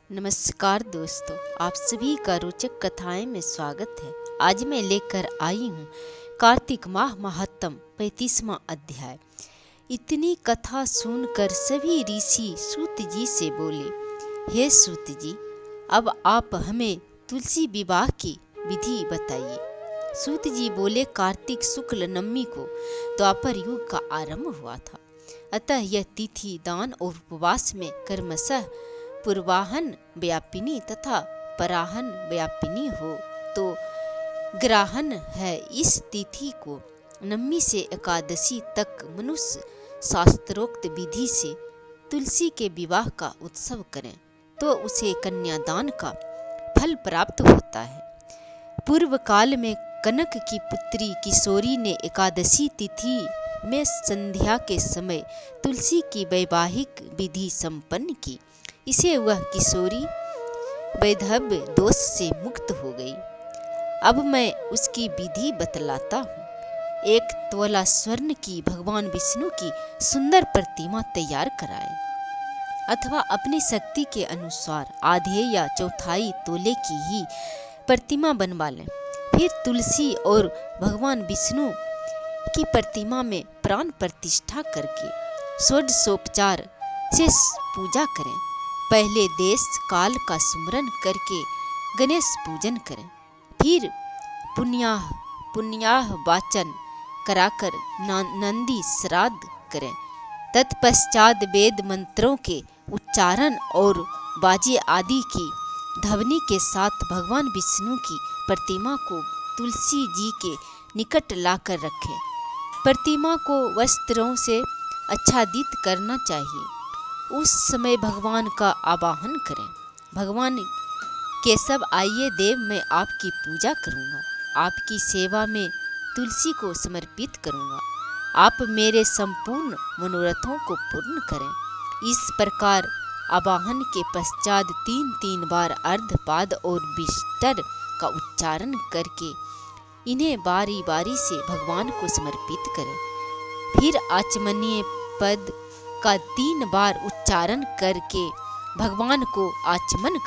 नमस्कार दोस्तों, आप सभी का रोचक कथाएं में स्वागत है। आज मैं लेकर आई हूँ कार्तिक माह महात्म 35वां अध्याय। इतनी कथा सुनकर सभी ऋषि सूत जी से बोले, हे सूत जी, अब आप हमें तुलसी विवाह की विधि बताइए। सूत जी बोले, कार्तिक शुक्ल नवमी को द्वापर युग का आरंभ हुआ था, अतः यह तिथि दान और उपवास में कर्मशः पूर्वाहन व्यापिनी तथा पराहन व्यापिनी हो तो ग्राहन है। इस तिथि को नवमी से एकादशी तक मनुष्य शास्त्रोक्त विधि से तुलसी के विवाह का उत्सव करें तो उसे कन्यादान का फल प्राप्त होता है। पूर्व काल में कनक की पुत्री किशोरी ने एकादशी तिथि में संध्या के समय तुलसी की वैवाहिक विधि संपन्न की। इसे वह किशोरी वैधव्य दोष से मुक्त हो गई। अब मैं उसकी विधि बतलाता हूँ। एक तोला स्वर्ण की भगवान विष्णु की सुंदर प्रतिमा तैयार कराएं, अथवा अपनी शक्ति के अनुसार आधे या चौथाई तोले की ही प्रतिमा बनवा लें। फिर तुलसी और भगवान विष्णु की प्रतिमा में प्राण प्रतिष्ठा करके षोडशोपचार से पूजा करें। पहले देश काल का स्मरण करके गणेश पूजन करें, फिर पुण्याह वाचन कराकर नंदी श्राद्ध करें। तत्पश्चात वेद मंत्रों के उच्चारण और बाजे आदि की ध्वनि के साथ भगवान विष्णु की प्रतिमा को तुलसी जी के निकट लाकर रखें। प्रतिमा को वस्त्रों से आच्छादित करना चाहिए। उस समय भगवान का आवाहन करें, भगवान केशव आइए देव, मैं आपकी पूजा करूंगा, आपकी सेवा में तुलसी को समर्पित करूंगा, आप मेरे संपूर्ण मनोरथों को पूर्ण करें। इस प्रकार आवाहन के पश्चात 3 बार अर्धपाद और विष्टर का उच्चारण करके इन्हें बारी बारी से भगवान को समर्पित करें। फिर आचमनीय पद का 3 बार उच्चारण करके भगवान को आचमन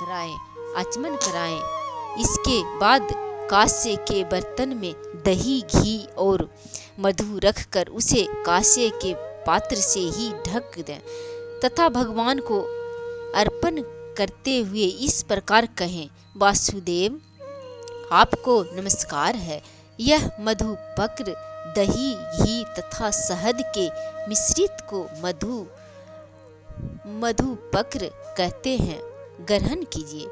कराएं। इसके बाद कांसे के बर्तन में दही, घी और मधु रखकर उसे कांसे के पात्र से ही ढक दें तथा भगवान को अर्पण करते हुए इस प्रकार कहें, वासुदेव, आपको नमस्कार है। यह मधुपक्र दही, घी तथा शहद के मिश्रित को मधुपक्र कहते हैं, ग्रहण कीजिए।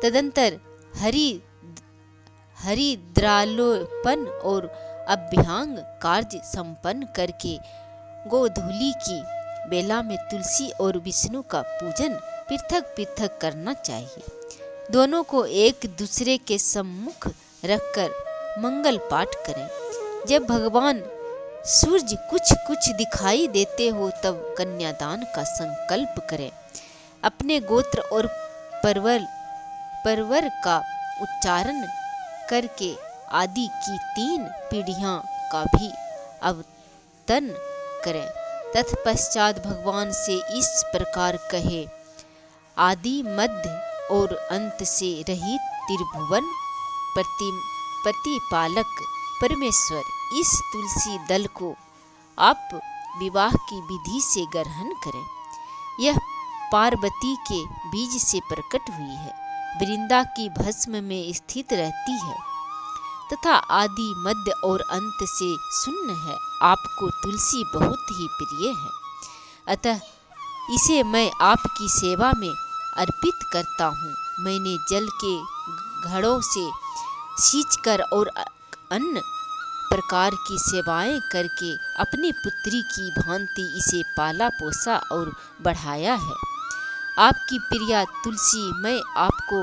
तदंतर हरिद्रालोपन और अभ्यंग कार्य संपन्न करके गोधूली की बेला में तुलसी और विष्णु का पूजन पृथक पृथक करना चाहिए। दोनों को एक दूसरे के सम्मुख रखकर मंगल पाठ करें। जब भगवान सूर्य कुछ दिखाई देते हो तब कन्यादान का संकल्प करें। अपने गोत्र और परवर का उच्चारण करके आदि की 3 पीढ़ियां का भी अवतरण करें। तत्पश्चात भगवान से इस प्रकार कहे, आदि मध्य और अंत से रहित त्रिभुवन प्रतिपालक परमेश्वर, इस तुलसी दल को आप विवाह की विधि से ग्रहण करें। यह पार्वती के बीज से प्रकट हुई है, वृंदा की भस्म में स्थित रहती है तथा आदि मध्य और अंत से शून्य है। आपको तुलसी बहुत ही प्रिय है, अतः इसे मैं आपकी सेवा में अर्पित करता हूँ। मैंने जल के घड़ों से सींचकर और अन्य प्रकार की सेवाएं करके अपनी पुत्री की भांति इसे पाला पोसा और बढ़ाया है। आपकी प्रिया तुलसी मैं आपको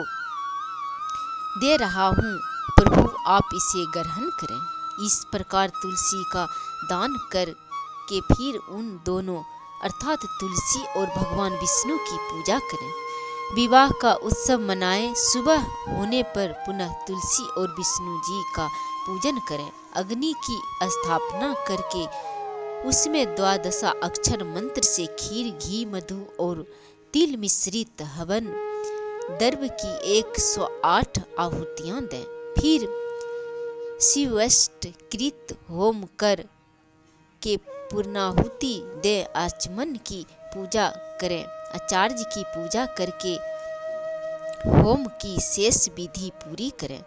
दे रहा हूँ, प्रभु आप इसे ग्रहण करें। इस प्रकार तुलसी का दान करके फिर उन दोनों अर्थात तुलसी और भगवान विष्णु की पूजा करें। विवाह का उत्सव मनाएं। सुबह होने पर पुनः तुलसी और विष्णु जी का पूजन करें। अग्नि की स्थापना करके उसमें 12 अक्षर मंत्र से खीर, घी, मधु और तिल मिश्रित हवन द्रव्य की 108 आहुतियां दें। फिर शिवष्टकृत होम कर के पूर्णाहुति दे आचमन की पूजा करें। आचार्य की पूजा करके होम की शेष विधि पूरी करें।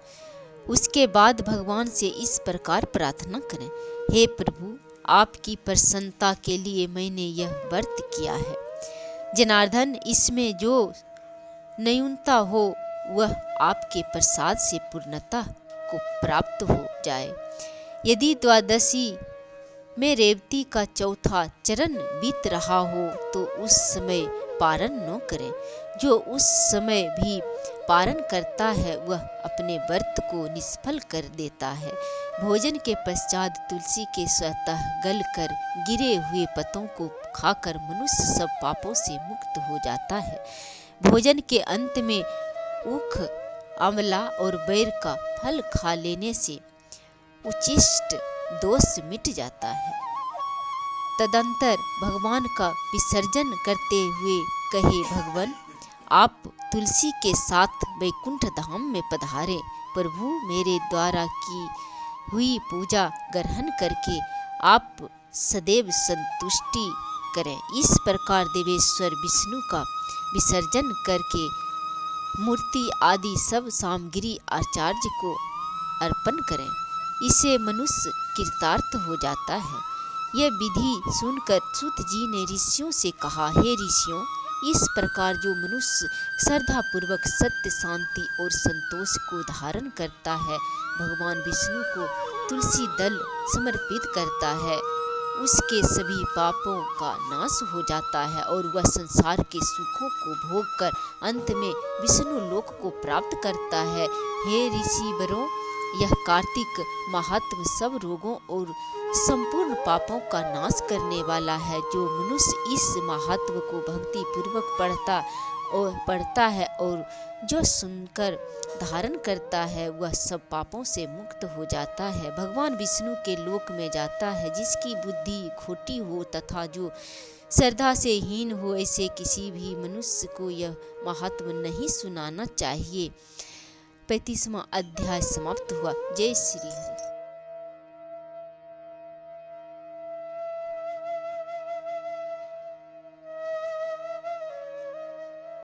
उसके बाद भगवान से इस प्रकार प्रार्थना करें, हे प्रभु, आपकी प्रसन्नता के लिए मैंने यह व्रत किया है। जनार्दन, इसमें जो न्यूनता हो वह आपके प्रसाद से पूर्णता को प्राप्त हो जाए। यदि द्वादशी में रेवती का चौथा चरण बीत रहा हो तो उस समय पारण न करें। जो उस समय भी पारण करता है वह अपने व्रत को निष्फल कर देता है। भोजन के पश्चात तुलसी के स्वतः गल कर गिरे हुए पत्तों को खाकर मनुष्य सब पापों से मुक्त हो जाता है। भोजन के अंत में ऊख, आंवला और बेर का फल खा लेने से उच्छिष्ट दोष मिट जाता है। तदंतर भगवान का विसर्जन करते हुए कहे, भगवान, आप तुलसी के साथ वैकुंठ धाम में पधारे। प्रभु, मेरे द्वारा की हुई पूजा ग्रहण करके आप सदैव संतुष्टि करें। इस प्रकार देवेश्वर विष्णु का विसर्जन करके मूर्ति आदि सब सामग्री आचार्य को अर्पण करें। इसे मनुष्य कृतार्थ हो जाता है। यह विधि सुनकर सूत जी ने ऋषियों से कहा, हे ऋषियों, इस प्रकार जो मनुष्य श्रद्धा पूर्वक सत्य, शांति और संतोष को धारण करता है, भगवान विष्णु को तुलसी दल समर्पित करता है, उसके सभी पापों का नाश हो जाता है और वह संसार के सुखों को भोगकर अंत में विष्णु लोक को प्राप्त करता है। हे ऋषिवरों, यह कार्तिक महात्म सब रोगों और संपूर्ण पापों का नाश करने वाला है। जो मनुष्य इस महात्म को भक्ति पूर्वक पढ़ता है और जो सुनकर धारण करता है वह सब पापों से मुक्त हो जाता है, भगवान विष्णु के लोक में जाता है। जिसकी बुद्धि खोटी हो तथा जो श्रद्धा से हीन हो, ऐसे किसी भी मनुष्य को यह महात्म नहीं सुनाना चाहिए। 35वां अध्याय समाप्त हुआ। जय श्री हरि।